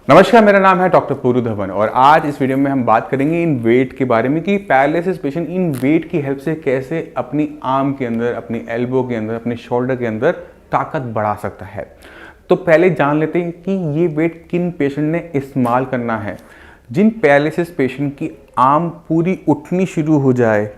नमस्कार, मेरा नाम है डॉक्टर पूरू धवन और आज इस वीडियो में हम बात करेंगे इन वेट के बारे में कि पैरालिसिस पेशेंट इन वेट की हेल्प से कैसे अपनी आर्म के अंदर, अपनी एल्बो के अंदर, अपने शोल्डर के अंदर ताकत बढ़ा सकता है। तो पहले जान लेते हैं कि ये वेट किन पेशेंट ने इस्तेमाल करना है। जिन पैरालिसिस पेशेंट की आर्म पूरी उठनी शुरू हो जाए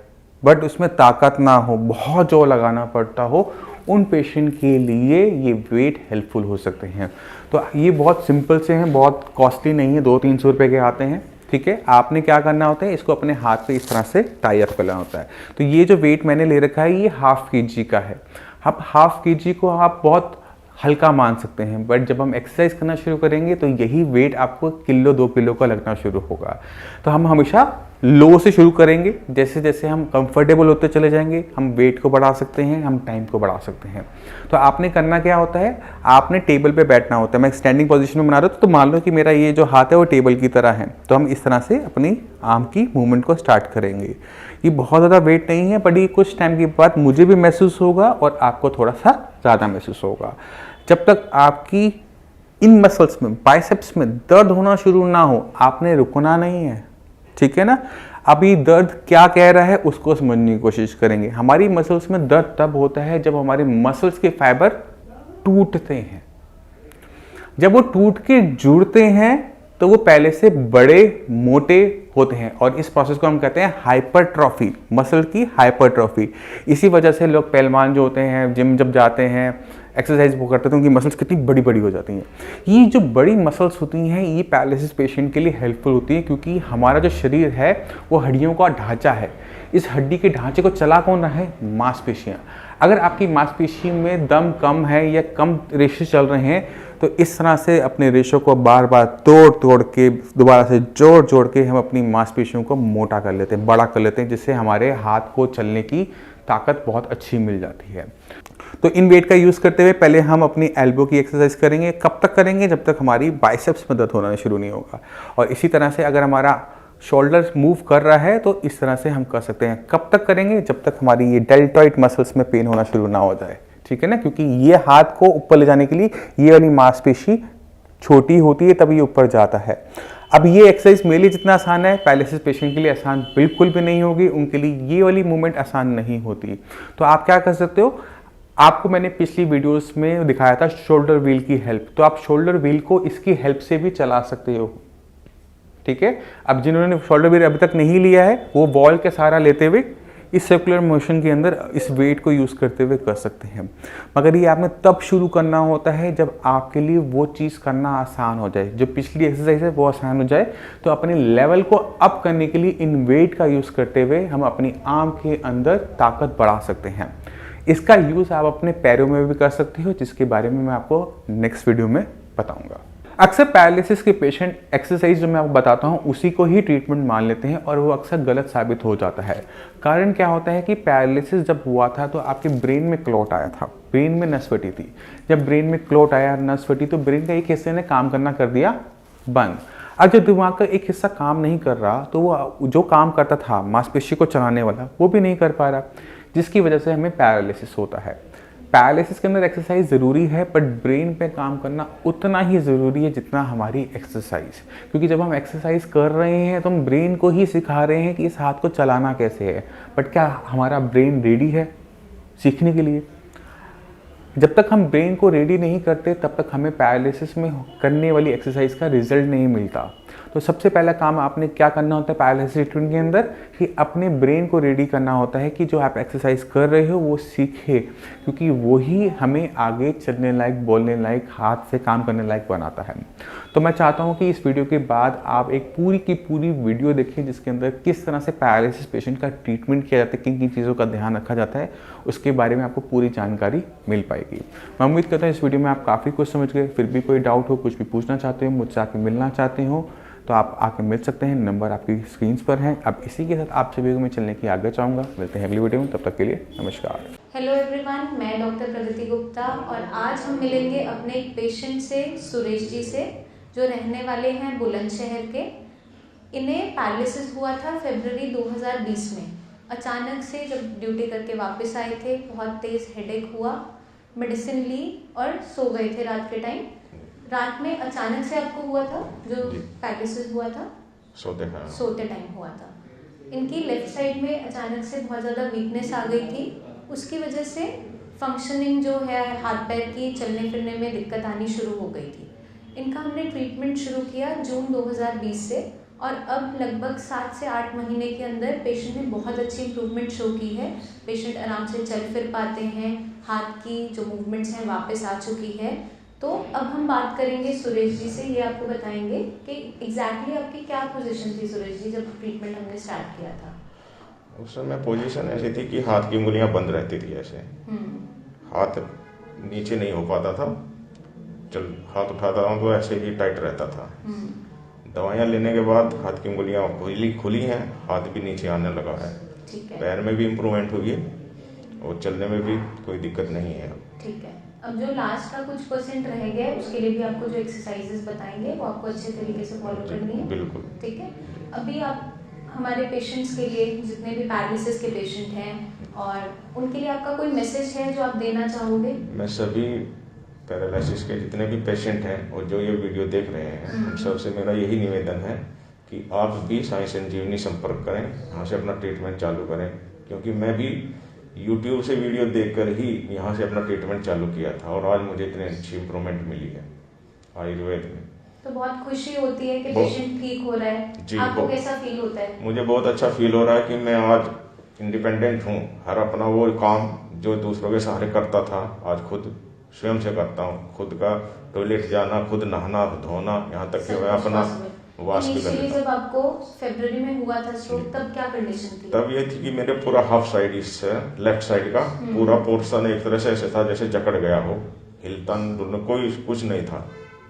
बट उसमें ताकत ना हो, बहुत जोर लगाना पड़ता हो, उन पेशेंट के लिए ये वेट हेल्पफुल हो सकते हैं। तो ये बहुत सिंपल से हैं, बहुत कॉस्टली नहीं है, 200-300 रुपये के आते हैं। ठीक है, आपने क्या करना होता है, इसको अपने हाथ पे इस तरह से टाई अप करना होता है। तो ये जो वेट मैंने ले रखा है ये ½ kg का है। अब ½ kg को आप बहुत हल्का मान सकते हैं, बट जब हम एक्सरसाइज करना शुरू करेंगे तो यही वेट आपको किलो 2 किलो का लगना शुरू होगा। तो हम हमेशा लो से शुरू करेंगे, जैसे जैसे हम कंफर्टेबल होते चले जाएंगे हम वेट को बढ़ा सकते हैं, हम टाइम को बढ़ा सकते हैं। तो आपने करना क्या होता है, आपने टेबल पे बैठना होता है। मैं स्टैंडिंग पोजीशन में बना रहा हूँ तो मान लो कि मेरा ये जो हाथ है वो टेबल की तरह है, तो हम इस तरह से अपनी आर्म की मूवमेंट को स्टार्ट करेंगे। ये बहुत ज़्यादा वेट नहीं है, बट ये कुछ टाइम के बाद मुझे भी महसूस होगा और आपको थोड़ा सा ज़्यादा महसूस होगा। जब तक आपकी इन मसल्स में, बाइसेप्स में दर्द होना शुरू ना हो, आपने रुकना नहीं है। ठीक है ना। अभी दर्द क्या कह रहा है उसको समझने की कोशिश करेंगे। हमारी मसल्स में दर्द तब होता है जब हमारे मसल्स के फाइबर टूटते हैं। जब वो टूट के जुड़ते हैं तो वो पहले से बड़े मोटे होते हैं और इस प्रोसेस को हम कहते हैं हाइपरट्रॉफी, मसल की हाइपरट्रॉफी। इसी वजह से लोग पहलवान जो होते हैं, जिम जब जाते हैं, एक्सरसाइज वो करते हैं तो उनकी मसल्स कितनी बड़ी बड़ी हो जाती हैं। ये जो बड़ी मसल्स होती हैं ये पैरालिसिस पेशेंट के लिए हेल्पफुल होती है, क्योंकि हमारा जो शरीर है वो हड्डियों का ढांचा है। इस हड्डी के ढांचे को चला कौन रहा है, मांसपेशियाँ। अगर आपकी मांसपेशी में दम कम है या कम रेशे चल रहे हैं तो इस तरह से अपने रेशो को बार बार तोड़ तोड़ के, दोबारा से जोड़ जोड़ के हम अपनी मांसपेशियों को मोटा कर लेते हैं, बड़ा कर लेते हैं, जिससे हमारे हाथ को चलने की ताकत बहुत अच्छी मिल जाती है। तो इन वेट का यूज़ करते हुए पहले हम अपनी एल्बो की एक्सरसाइज करेंगे। कब तक करेंगे, जब तक हमारी बाइसेप्स में दर्द होना शुरू नहीं होगा। और इसी तरह से अगर हमारा शोल्डर मूव कर रहा है तो इस तरह से हम कर सकते हैं। कब तक करेंगे, जब तक हमारी ये डेल्टॉइड मसल्स में पेन होना शुरू ना हो जाए। ठीक है ना, क्योंकि ये हाथ को ऊपर ले जाने के लिए ये वाली मांसपेशी छोटी होती है, तब ये ऊपर जाता है। अब ये एक्सरसाइज मेरे लिए जितना आसान है, पैरालिसिस पेशेंट के लिए आसान बिल्कुल भी नहीं होगी। उनके लिए ये वाली मूवमेंट आसान नहीं होती। तो आप क्या कर सकते हो, आपको मैंने पिछली वीडियोस में दिखाया था शोल्डर व्हील की हेल्प, तो आप शोल्डर व्हील को इसकी हेल्प से भी चला सकते हो। ठीक है, अब जिन्होंने शोल्डर व्हील अभी तक नहीं लिया है वो वॉल के सहारा लेते हुए इस सर्कुलर मोशन के अंदर इस वेट को यूज़ करते हुए कर सकते हैं। मगर ये आपने तब शुरू करना होता है जब आपके लिए वो चीज़ करना आसान हो जाए, जो पिछली एक्सरसाइज है वो आसान हो जाए। तो अपने लेवल को अप करने के लिए इन वेट का यूज़ करते हुए हम अपनी आर्म के अंदर ताकत बढ़ा सकते हैं। इसका यूज़ आप अपने पैरों में भी कर सकते हो, जिसके बारे में मैं आपको नेक्स्ट वीडियो में बताऊंगा। अक्सर पैरालिसिस के पेशेंट एक्सरसाइज जो मैं आपको बताता हूँ उसी को ही ट्रीटमेंट मान लेते हैं और वो अक्सर गलत साबित हो जाता है। कारण क्या होता है कि पैरालिसिस जब हुआ था तो आपके ब्रेन में क्लॉट आया था, ब्रेन में नस फटी थी। जब ब्रेन में क्लॉट आया, नस फटी, तो ब्रेन का एक हिस्से ने काम करना कर दिया बंद। अब जब दिमाग का एक हिस्सा काम नहीं कर रहा तो वो जो काम करता था मांसपेशी को चलाने वाला, वो भी नहीं कर पा रहा, जिसकी वजह से हमें पैरालिसिस होता है। पैरालिसिस के अंदर एक्सरसाइज ज़रूरी है, बट ब्रेन पे काम करना उतना ही ज़रूरी है जितना हमारी एक्सरसाइज। क्योंकि जब हम एक्सरसाइज कर रहे हैं तो हम ब्रेन को ही सिखा रहे हैं कि इस हाथ को चलाना कैसे है, बट क्या हमारा ब्रेन रेडी है सीखने के लिए? जब तक हम ब्रेन को रेडी नहीं करते तब तक हमें पैरालिसिस में करने वाली एक्सरसाइज का रिजल्ट नहीं मिलता। तो सबसे पहला काम आपने क्या करना होता है पैरालिसिस ट्रीटमेंट के अंदर, कि अपने ब्रेन को रेडी करना होता है कि जो आप एक्सरसाइज कर रहे हो वो सीखे, क्योंकि वही हमें आगे चलने लायक, बोलने लायक, हाथ से काम करने लायक बनाता है। तो मैं चाहता हूँ कि इस वीडियो के बाद आप एक पूरी की पूरी वीडियो देखें जिसके अंदर किस तरह से पैरालिसिस पेशेंट का ट्रीटमेंट किया जाता है, किन किन चीज़ों का ध्यान रखा जाता है, उसके बारे में आपको पूरी जानकारी मिल पाएगी। मैं उम्मीद करता हूँ इस वीडियो में आप काफ़ी कुछ समझ गए। फिर भी कोई डाउट हो, कुछ भी पूछना चाहते हो, मुझसे आके मिलना चाहते हो तो आप आके मिल सकते हैं। नंबर आपकी स्क्रीन पर है। अब इसी के साथ आप सभी को मैं चलने की आगे चाहूँगा। मिलते हैं अगली वीडियो में, तब तक के लिए नमस्कार। हेलो एवरीवन, मैं डॉक्टर प्रगति गुप्ता और आज हम मिलेंगे अपने एक पेशेंट से, सुरेश जी से, जो रहने वाले हैं बुलंदशहर के। इन्हें पैरालिसिस हुआ था फरवरी 2020 में। अचानक से जब ड्यूटी करके वापस आए थे, बहुत तेज़ हेडेक हुआ, मेडिसिन ली और सो गए थे रात के टाइम। रात में अचानक से आपको हुआ था जो जी। पैरालिसिस हुआ था? सोते टाइम हुआ था। इनकी लेफ्ट साइड में अचानक से बहुत ज़्यादा वीकनेस आ गई थी, उसकी वजह से फंक्शनिंग जो है हाथ पैर की, चलने फिरने में दिक्कत आनी शुरू हो गई थी। इनका हमने ट्रीटमेंट शुरू किया जून 2020 से, और अब लगभग 7 से 8 महीने के अंदर पेशेंट ने बहुत अच्छी इम्प्रूवमेंट शो की है। पेशेंट आराम से चल फिर पाते हैं, हाथ की जो मूवमेंट्स हैं वापस आ चुकी है। तो अब हम बात करेंगे सुरेश जी से, ये आपको बताएंगे कि एग्जैक्टली आपकी क्या पोजीशन थी सुरेश जी जब ट्रीटमेंट हमने स्टार्ट किया था? उस समय पोजीशन ऐसी थी कि हाथ की उंगलियां बंद रहती थी ऐसे, हाथ नीचे नहीं हो पाता था, चल हाथ उठाता था तो ऐसे ही टाइट रहता था। दवाइयाँ लेने के बाद हाथ की उंगलियां खुली हैं, हाथ भी नीचे आने लगा है, ठीक है। पैर में भी इम्प्रूवमेंट हुई है और चलने में भी कोई दिक्कत नहीं है। ठीक है। अब जो लास्ट का कुछ परसेंट रह गया है उसके लिए भी आपको जो एक्सरसाइजेस बताएंगे वो आपको अच्छे तरीके से फॉलो करनी है। बिल्कुल। ठीक है। अभी आप हमारे पेशेंट्स के लिए, जितने भी पैरालिसिस के पेशेंट हैं, और उनके लिए आपका कोई मैसेज है जो आप देना चाहोगे? मैं सभी पैरालिसिस के जितने भी पेशेंट हैं और जो ये वीडियो देख रहे हैं उन सबसे मेरा यही निवेदन है कि आप भी साई संजीवनी संपर्क करें, यहाँ से अपना ट्रीटमेंट चालू करें, क्योंकि मैं भी YouTube से वीडियो देखकर ही यहाँ से अपना ट्रीटमेंट चालू किया था और आज मुझे इतनी अच्छी इम्प्रूवमेंट मिली है आयुर्वेद में। तो बहुत खुशी होती है कि पेशेंट ठीक हो रहा है। जी, आपको कैसा फील होता है? मुझे बहुत अच्छा फील हो रहा है कि मैं आज इंडिपेंडेंट हूँ, हर अपना वो काम जो दूसरों के सहारे करता था आज खुद स्वयं से करता हूँ। खुद का टॉयलेट जाना, खुद नहाना धोना, यहाँ तक कि मैं अपना वाश भी कर लेता हूँ। जब आपको फरवरी में हुआ था स्ट्रोक, तब क्या कंडीशन थी? तब ये थी कि मेरे पूरा हाफ साइड, इस लेफ्ट साइड का पूरा पोर्शन एक तरह से ऐसे था जैसे जकड़ गया हो, हिलता डुलना कोई कुछ नहीं था,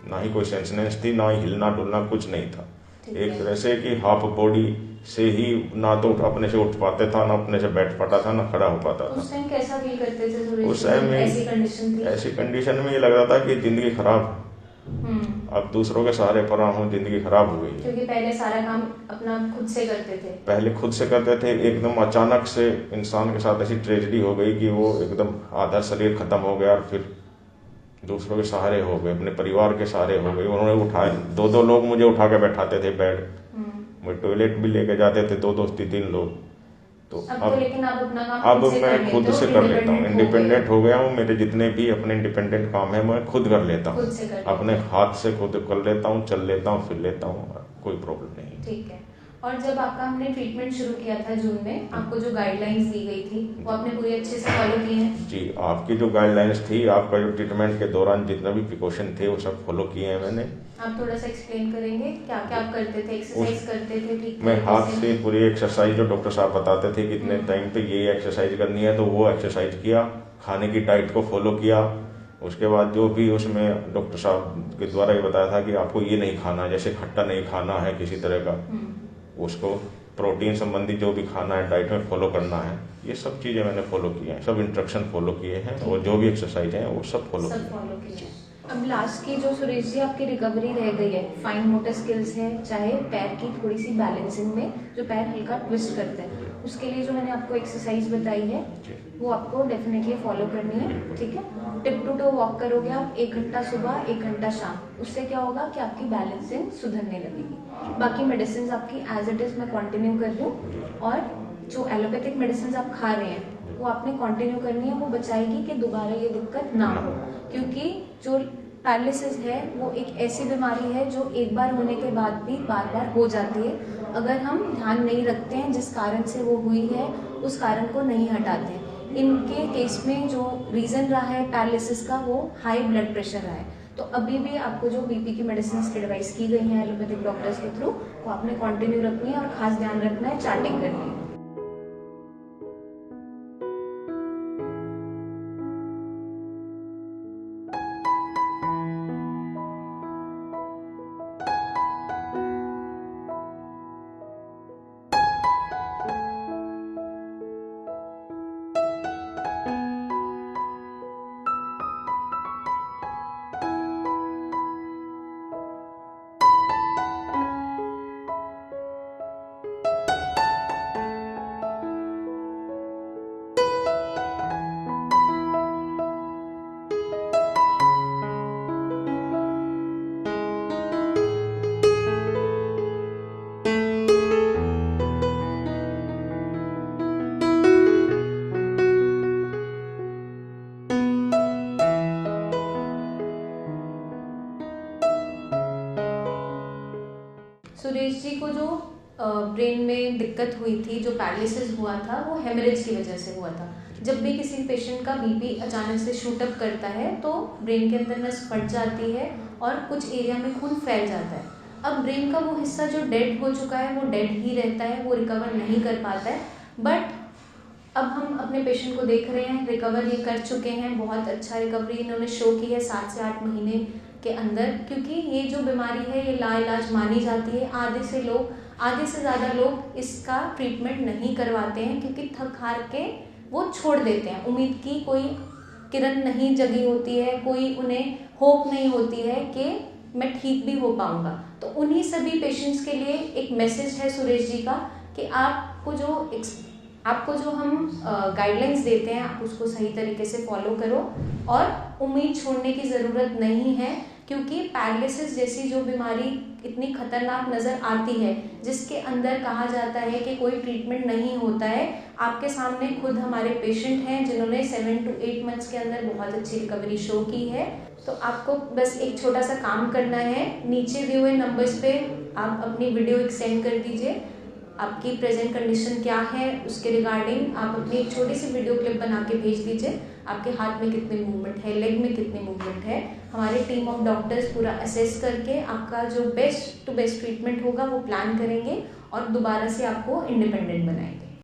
ना ही कोई सेंसनेस थी, ना ही हिलना डुलना कुछ नहीं था। एक तरह से कि हाफ बॉडी से ही ना तो अपने से उठ पाते था, ना अपने से बैठ पाता था, ना खड़ा हो पाता था। उस टाइम कैसा फील करते थे? उस टाइम में ऐसी कंडीशन में ये लग रहा था कि जिंदगी खराब, अब दूसरों के सहारे पर हूँ, जिंदगी खराब हो गई। क्योंकि पहले सारा काम अपना खुद से करते थे। पहले खुद से करते थे, एकदम अचानक से इंसान के साथ ऐसी ट्रेजेडी हो गई कि वो एकदम आधा शरीर खत्म हो गया और फिर दूसरों के सहारे हो गए, अपने परिवार के सहारे हो गए। उन्होंने उठाए, दो लोग मुझे उठा के बैठाते थे बेड, मुझे टॉयलेट भी लेके जाते थे, दो तीन लोग। तो अब लेकिन आप अपना काम अब मैं खुद से कर लेता हूँ, इंडिपेंडेंट हो गया हूँ। मेरे जितने भी अपने इंडिपेंडेंट काम है मैं खुद कर लेता हूँ, अपने हाथ से खुद कर लेता हूँ, चल लेता हूँ, फिर लेता हूँ, कोई प्रॉब्लम नहीं। ठीक है। और जब आपका हमने ट्रीटमेंट शुरू किया था जून में, आपको जो गाइडलाइंस दी गई थी वो आपने पूरी अच्छे से फॉलो की हैं? जी, आपकी जो गाइडलाइंस थी, आपका जो ट्रीटमेंट के दौरान जितना भी प्रिकॉशन थे वो सब फॉलो किए हैं मैंने। आप थोड़ा सा एक्सप्लेन करेंगे क्या क्या आप करते थे? एक्सरसाइज करते थे? ठीक, मैं हाथ से पूरी एक्सरसाइज जो डॉक्टर साहब बताते थे कितने टाइम पे ये एक्सरसाइज करनी है, तो वो एक्सरसाइज किया, खाने की डाइट को फॉलो किया। उसके बाद जो भी उसमें डॉक्टर साहब के द्वारा ये बताया था कि आपको ये नहीं खाना, जैसे खट्टा नहीं खाना है किसी तरह का, उसको प्रोटीन संबंधी जो भी खाना है डाइट में फॉलो करना है, ये सब चीज़ें मैंने फॉलो की हैं, सब इंस्ट्रक्शन फॉलो किए हैं और जो भी एक्सरसाइज है वो सब फॉलो किए हैं। अब लास्ट की जो सुरेश जी आपकी रिकवरी रह गई है, फाइन मोटर स्किल्स है, चाहे पैर की थोड़ी सी बैलेंसिंग में जो पैर हल्का ट्विस्ट करते हैं, उसके लिए जो मैंने आपको एक्सरसाइज बताई है वो आपको डेफिनेटली फॉलो करनी है। ठीक है। टिप टू टो वॉक करोगे आप 1 घंटा सुबह 1 घंटा शाम, उससे क्या होगा कि आपकी बैलेंसिंग सुधरने लगेगी। बाकी मेडिसिन आपकी एज इट इज़ मैं कंटिन्यू कर दूँ, और जो एलोपैथिक मेडिसिन आप खा रहे हैं वो आपने कंटिन्यू करनी है, वो बचाएगी कि दोबारा ये दिक्कत ना हो। क्योंकि जो पैरालिसिस है वो एक ऐसी बीमारी है जो एक बार होने के बाद भी बार बार हो जाती है, अगर हम ध्यान नहीं रखते हैं जिस कारण से वो हुई है उस कारण को नहीं हटाते हैं। इनके केस में जो रीज़न रहा है पैरालिसिस का वो हाई ब्लड प्रेशर रहा है। तो अभी भी आपको जो बीपी की मेडिसिन एडवाइस की गई हैं एलोपैथिक डॉक्टर्स के थ्रू, वो आपने कंटिन्यू रखनी है और खास ध्यान रखना है चार्टिंग करनी है। जी को जो ब्रेन में दिक्कत हुई थी, जो पैरालिसिस हुआ था, वो हेमरेज की वजह से हुआ था। जब भी किसी पेशेंट का बीपी अचानक से शूट अप करता है तो ब्रेन के अंदर नस फट जाती है और कुछ एरिया में खून फैल जाता है। अब ब्रेन का वो हिस्सा जो डेड हो चुका है वो डेड ही रहता है, वो रिकवर नहीं कर पाता है। बट अब हम अपने पेशेंट को देख रहे हैं, रिकवर ये कर चुके हैं, बहुत अच्छा रिकवरी इन्होंने शो की है 7 से 8 महीने के अंदर। क्योंकि ये जो बीमारी है ये लाइलाज मानी जाती है। आधे से ज़्यादा लोग इसका ट्रीटमेंट नहीं करवाते हैं क्योंकि थक हार के वो छोड़ देते हैं। उम्मीद की कोई किरण नहीं जगी होती है, कोई उन्हें होप नहीं होती है कि मैं ठीक भी हो पाऊँगा। तो उन्हीं सभी पेशेंट्स के लिए एक मैसेज है सुरेश जी का कि आपको जो हम गाइडलाइंस देते हैं आप उसको सही तरीके से फॉलो करो और उम्मीद छोड़ने की ज़रूरत नहीं है। क्योंकि पैरालिसिस जैसी जो बीमारी इतनी खतरनाक नज़र आती है, जिसके अंदर कहा जाता है कि कोई ट्रीटमेंट नहीं होता है, आपके सामने खुद हमारे पेशेंट हैं जिन्होंने 7 to 8 मंथ्स के अंदर बहुत अच्छी रिकवरी शो की है। तो आपको बस एक छोटा सा काम करना है, नीचे दिए हुए नंबर्स पे आप अपनी वीडियो एक सेंड कर दीजिए। आपकी प्रेजेंट कंडीशन क्या है उसके रिगार्डिंग आप अपनी एक छोटी सी वीडियो क्लिप बना के भेज दीजिए। आपके हाथ में कितनी मूवमेंट है, लेग में कितनी मूवमेंट है। हमारे टीम ऑफ डॉक्टर्स पूरा असेस करके आपका जो बेस्ट टू बेस्ट ट्रीटमेंट होगा वो प्लान करेंगे और दोबारा से आपको इंडिपेंडेंट बनाएंगे।